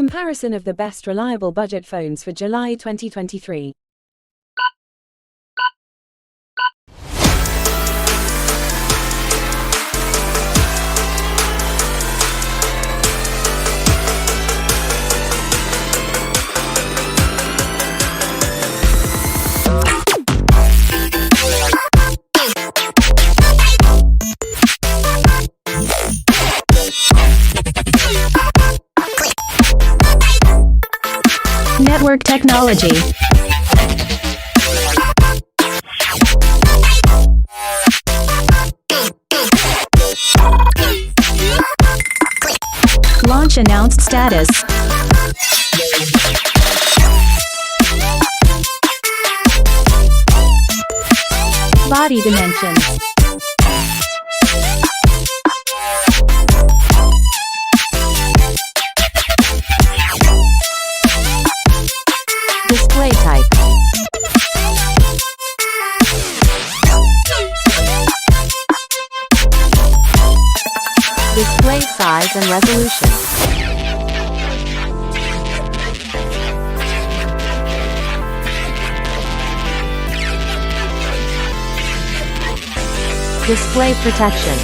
Comparison of the best reliable budget phones for July 2023. Network technology. Launch announced status. Body dimensions. Display type. Display size and resolution. Display protection.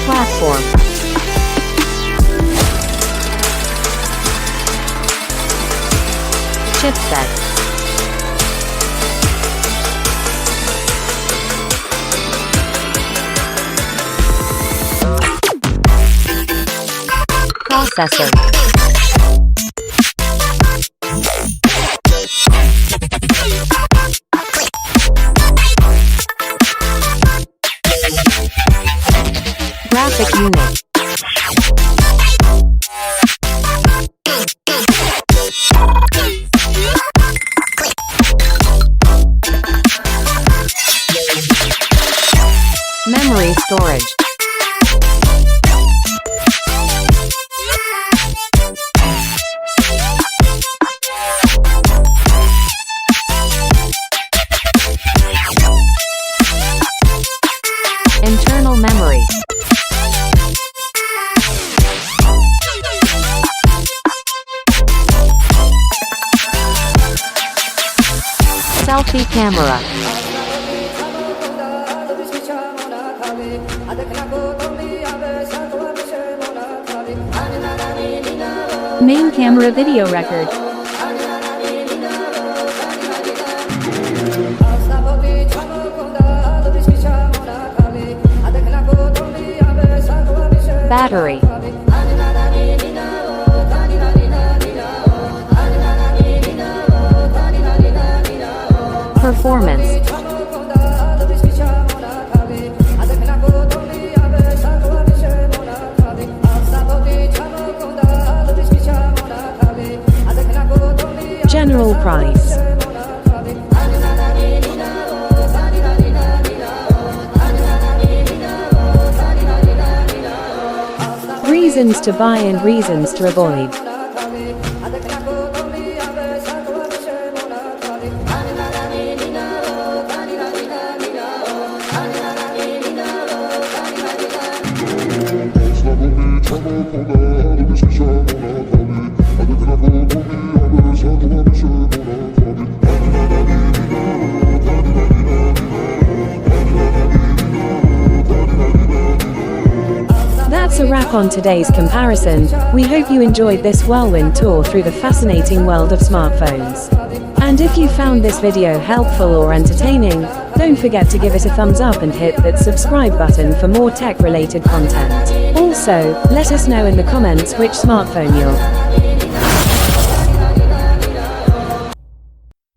Platform. Chipset. Processor. Graphic unit. Memory storage. Internal memory. Selfie camera. Main camera video record. Battery. Performance. General price. Reasons to buy and reasons to avoid. That's a wrap on today's comparison. We hope you enjoyed this whirlwind tour through the fascinating world of smartphones. And if you found this video helpful or entertaining, don't forget to give it a thumbs up and hit that subscribe button for more tech-related content. Also, let us know in the comments which smartphone you're